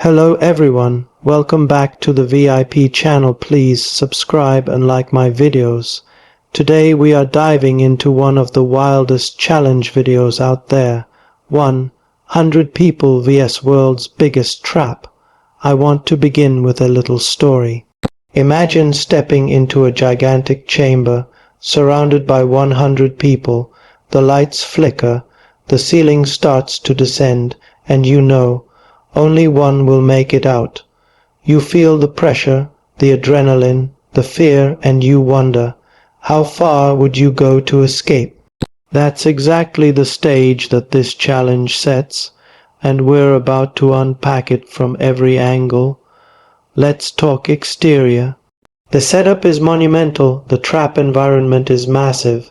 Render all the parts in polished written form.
Hello everyone, welcome back to the VIP channel. Please subscribe and like my videos. Today we are diving into one of the wildest challenge videos out there. 100 people vs world's biggest trap. I want to begin with a little story. Imagine stepping into a gigantic chamber, surrounded by 100 people. The lights flicker, the ceiling starts to descend, and you know, only one will make it out. You feel the pressure, the adrenaline, the fear, and you wonder, how far would you go to escape? That's exactly the stage that this challenge sets, and we're about to unpack it from every angle. Let's talk exterior. The setup is monumental, the trap environment is massive.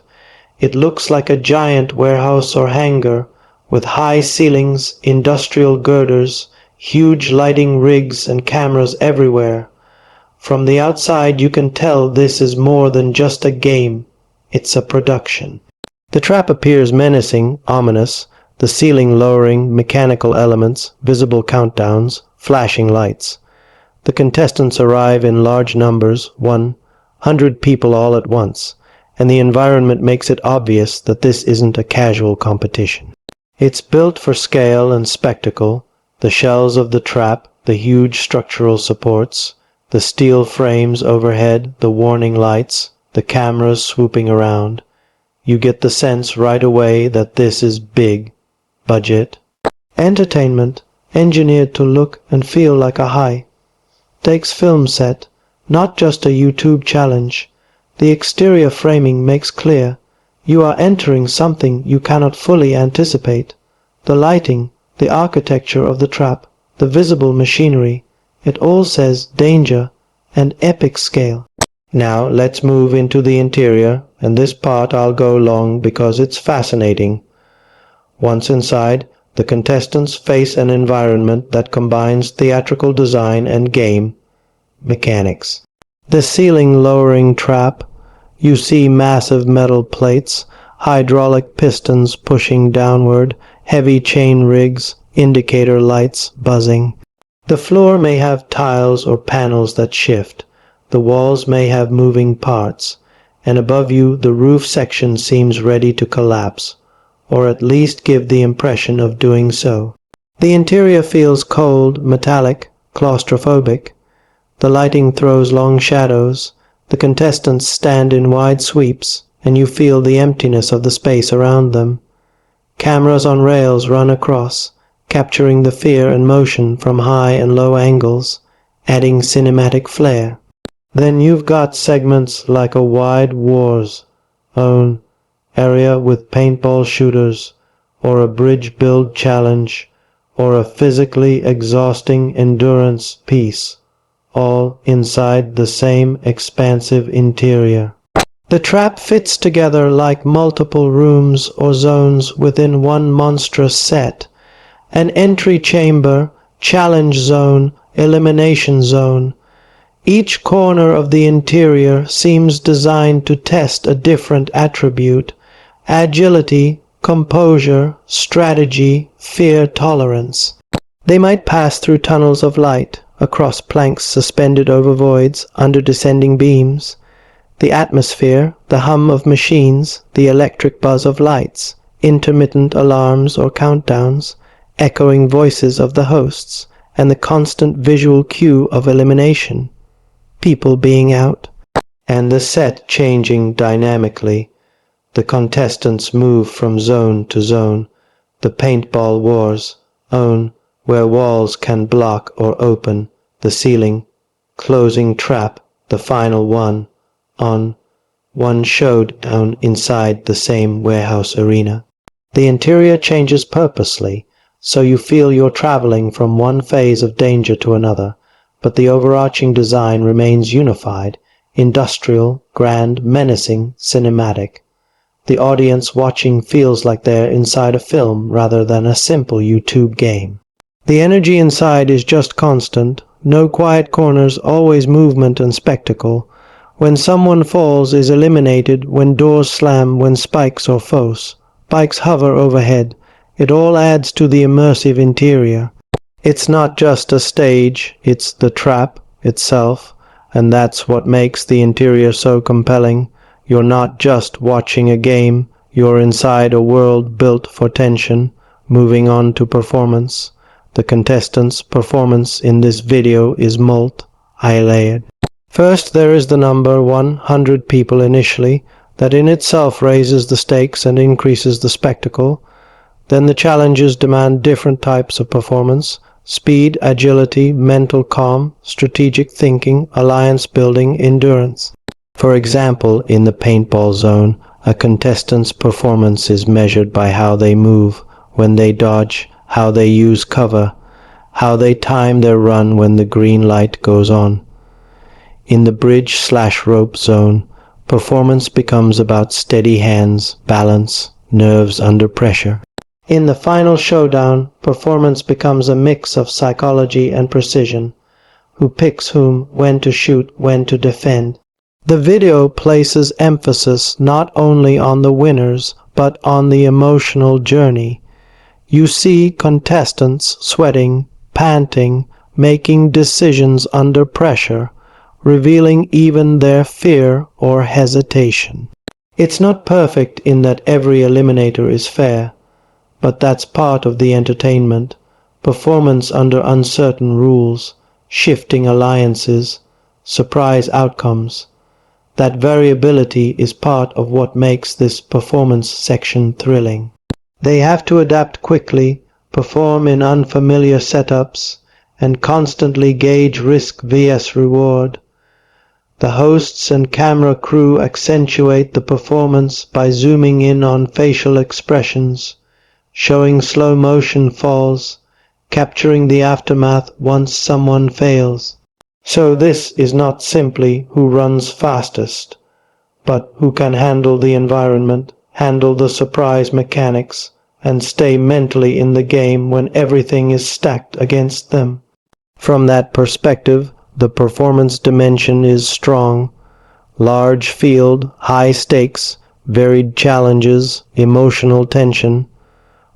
It looks like a giant warehouse or hangar, with high ceilings, industrial girders, huge lighting rigs and cameras everywhere. From the outside you can tell this is more than just a game, it's a production. The trap appears menacing, ominous, the ceiling lowering, mechanical elements, visible countdowns, flashing lights. The contestants arrive in large numbers, 100 people all at once, and the environment makes it obvious that this isn't a casual competition. It's built for scale and spectacle. The shells of the trap, the huge structural supports, the steel frames overhead, the warning lights, the cameras swooping around. You get the sense right away that this is big budget entertainment, engineered to look and feel like a high-stakes film set, not just a YouTube challenge. The exterior framing makes clear you are entering something you cannot fully anticipate. The lighting, the architecture of the trap, the visible machinery, it all says danger and epic scale. Now let's move into the interior, and this part I'll go long because it's fascinating. Once inside, the contestants face an environment that combines theatrical design and game mechanics. The ceiling-lowering trap, you see massive metal plates, hydraulic pistons pushing downward, heavy chain rigs, indicator lights buzzing. The floor may have tiles or panels that shift. The walls may have moving parts, and above you the roof section seems ready to collapse, or at least give the impression of doing so. The interior feels cold, metallic, claustrophobic. The lighting throws long shadows. The contestants stand in wide sweeps, and you feel the emptiness of the space around them. Cameras on rails run across, capturing the fear and motion from high and low angles, adding cinematic flair. Then you've got segments like a wide war's own area with paintball shooters, or a bridge build challenge, or a physically exhausting endurance piece, all inside the same expansive interior. The trap fits together like multiple rooms or zones within one monstrous set. An entry chamber, challenge zone, elimination zone. Each corner of the interior seems designed to test a different attribute: agility, composure, strategy, fear tolerance. They might pass through tunnels of light, across planks suspended over voids, under descending beams. The atmosphere, the hum of machines, the electric buzz of lights, intermittent alarms or countdowns, echoing voices of the hosts, and the constant visual cue of elimination. People being out, and the set changing dynamically. The contestants move from zone to zone. The paintball wars own, where walls can block or open. The ceiling, closing trap, the final one. On one showdown inside the same warehouse arena. The interior changes purposely, so you feel you're traveling from one phase of danger to another, but the overarching design remains unified, industrial, grand, menacing, cinematic. The audience watching feels like they're inside a film rather than a simple YouTube game. The energy inside is just constant, no quiet corners, always movement and spectacle. When someone falls, is eliminated, when doors slam, when spikes or foes. Bikes hover overhead. It all adds to the immersive interior. It's not just a stage, it's the trap itself, and that's what makes the interior so compelling. You're not just watching a game, you're inside a world built for tension. Moving on to performance. The contestant's performance in this video is multi-layered. First, there is the number 100 people initially. That in itself raises the stakes and increases the spectacle. Then the challenges demand different types of performance: speed, agility, mental calm, strategic thinking, alliance building, endurance. For example, in the paintball zone, a contestant's performance is measured by how they move, when they dodge, how they use cover, how they time their run when the green light goes on. In the bridge/rope zone, performance becomes about steady hands, balance, nerves under pressure. In the final showdown, performance becomes a mix of psychology and precision. Who picks whom, when to shoot, when to defend. The video places emphasis not only on the winners, but on the emotional journey. You see contestants sweating, panting, making decisions under pressure, revealing even their fear or hesitation. It's not perfect in that every eliminator is fair, but that's part of the entertainment. Performance under uncertain rules, shifting alliances, surprise outcomes. That variability is part of what makes this performance section thrilling. They have to adapt quickly, perform in unfamiliar setups, and constantly gauge risk vs reward. The hosts and camera crew accentuate the performance by zooming in on facial expressions, showing slow motion falls, capturing the aftermath once someone fails. So this is not simply who runs fastest, but who can handle the environment, handle the surprise mechanics, and stay mentally in the game when everything is stacked against them. From that perspective, the performance dimension is strong. Large field, high stakes, varied challenges, emotional tension.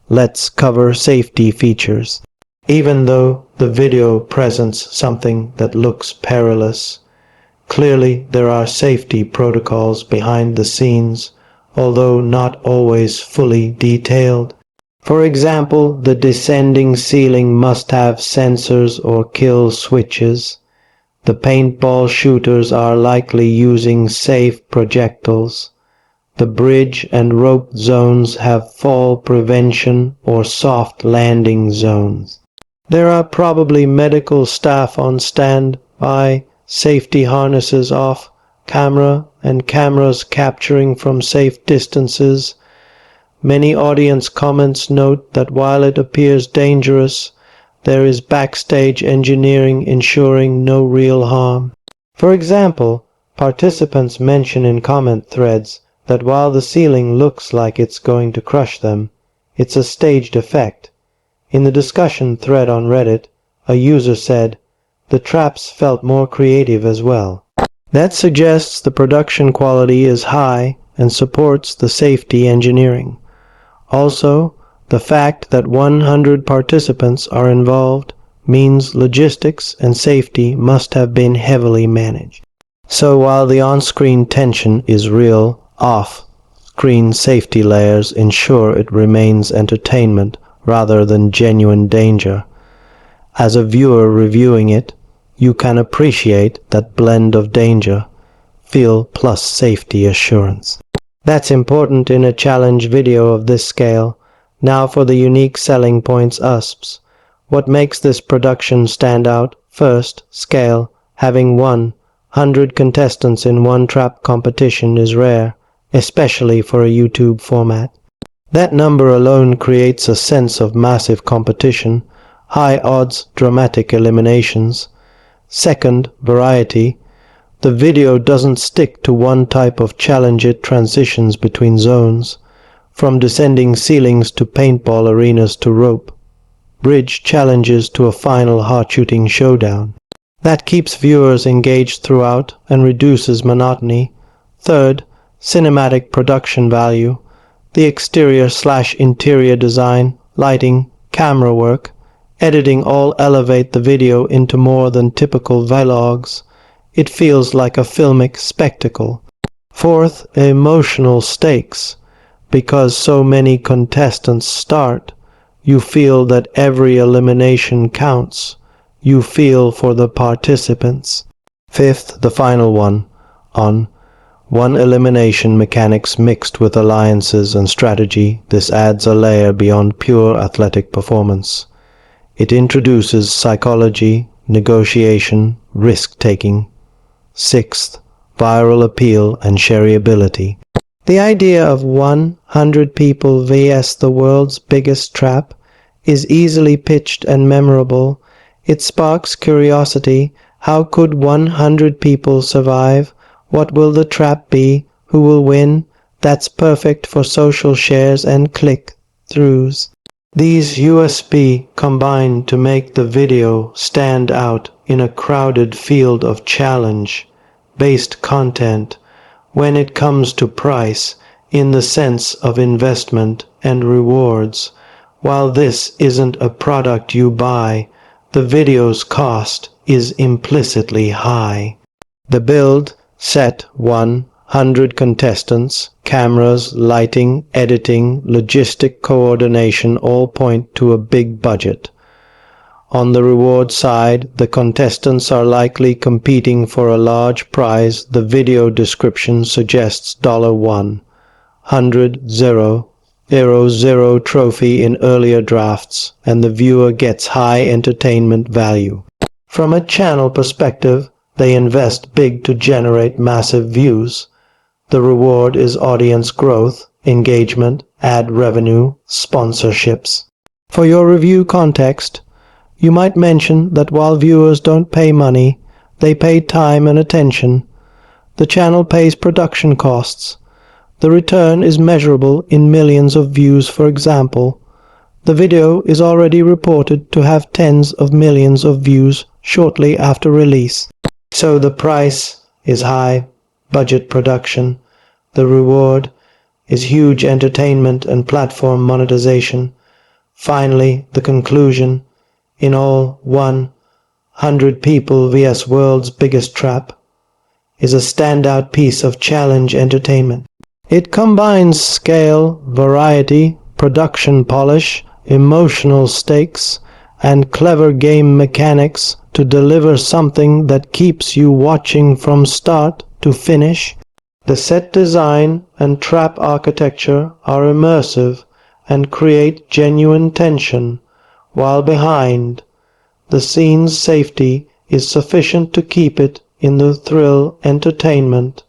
Let's cover safety features. Even though the video presents something that looks perilous, clearly there are safety protocols behind the scenes, although not always fully detailed. For example, the descending ceiling must have sensors or kill switches. The paintball shooters are likely using safe projectiles. The bridge and rope zones have fall prevention or soft landing zones. There are probably medical staff on standby, safety harnesses off, camera and cameras capturing from safe distances. Many audience comments note that while it appears dangerous, there is backstage engineering ensuring no real harm. For example, participants mention in comment threads that while the ceiling looks like it's going to crush them, it's a staged effect. In the discussion thread on Reddit, a user said, "The traps felt more creative as well." That suggests the production quality is high and supports the safety engineering. Also, the fact that 100 participants are involved means logistics and safety must have been heavily managed. So while the on-screen tension is real, off-screen safety layers ensure it remains entertainment rather than genuine danger. As a viewer reviewing it, you can appreciate that blend of danger, feel plus safety assurance. That's important in a challenge video of this scale. Now for the unique selling points USPs. What makes this production stand out? First, scale. Having 100 contestants in one trap competition is rare, especially for a YouTube format. That number alone creates a sense of massive competition, high odds, dramatic eliminations. Second, variety. The video doesn't stick to one type of challenge, it transitions between zones, from descending ceilings to paintball arenas to rope, bridge challenges to a final heart-shooting showdown. That keeps viewers engaged throughout and reduces monotony. Third, cinematic production value. The exterior/interior design, lighting, camera work, editing all elevate the video into more than typical vlogs. It feels like a filmic spectacle. Fourth, emotional stakes. Because so many contestants start, you feel that every elimination counts. You feel for the participants. Fifth, the final one, on one elimination mechanics mixed with alliances and strategy. This adds a layer beyond pure athletic performance. It introduces psychology, negotiation, risk-taking. Sixth, viral appeal and shareability. The idea of 100 people vs the world's biggest trap is easily pitched and memorable. It sparks curiosity. How could 100 people survive? What will the trap be? Who will win? That's perfect for social shares and click-throughs. These USP combine to make the video stand out in a crowded field of challenge-based content when it comes to price in the sense of investment and rewards. While this isn't a product you buy, the video's cost is implicitly high. The build, set 100 contestants, cameras, lighting, editing, logistic coordination all point to a big budget. On the reward side, the contestants are likely competing for a large prize. The video description suggests $100,000 trophy in earlier drafts, and the viewer gets high entertainment value. From a channel perspective, they invest big to generate massive views. The reward is audience growth, engagement, ad revenue, sponsorships. For your review context, you might mention that while viewers don't pay money, they pay time and attention. The channel pays production costs. The return is measurable in millions of views, for example. The video is already reported to have tens of millions of views shortly after release. So the price is high, budget production. The reward is huge entertainment and platform monetization. Finally, the conclusion. In all, 100 people vs world's biggest trap is a standout piece of challenge entertainment. It combines scale, variety, production polish, emotional stakes, and clever game mechanics to deliver something that keeps you watching from start to finish. The set design and trap architecture are immersive and create genuine tension, while behind the scenes safety is sufficient to keep it in the thrill entertainment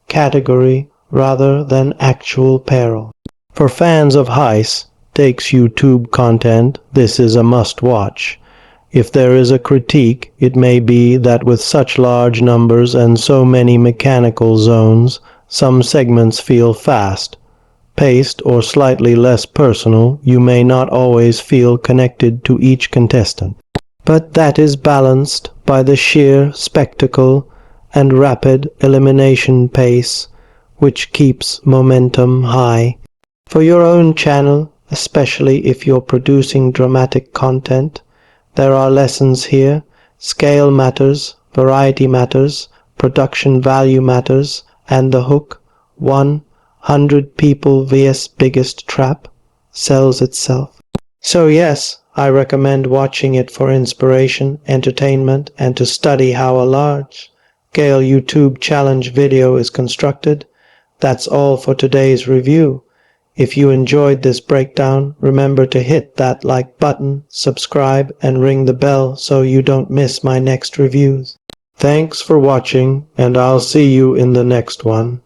category rather than actual peril. For fans of high-stakes YouTube content, this is a must-watch. If there is a critique, it may be that with such large numbers and so many mechanical zones, some segments feel fast-paced or slightly less personal. You may not always feel connected to each contestant. But that is balanced by the sheer spectacle and rapid elimination pace, which keeps momentum high. For your own channel, especially if you're producing dramatic content, there are lessons here. Scale matters, variety matters, production value matters, and the hook, 100 people vs biggest trap, sells itself. So yes, I recommend watching it for inspiration, entertainment, and to study how a large-scale YouTube challenge video is constructed. That's all for today's review. If you enjoyed this breakdown, remember to hit that like button, subscribe, and ring the bell so you don't miss my next reviews. Thanks for watching, and I'll see you in the next one.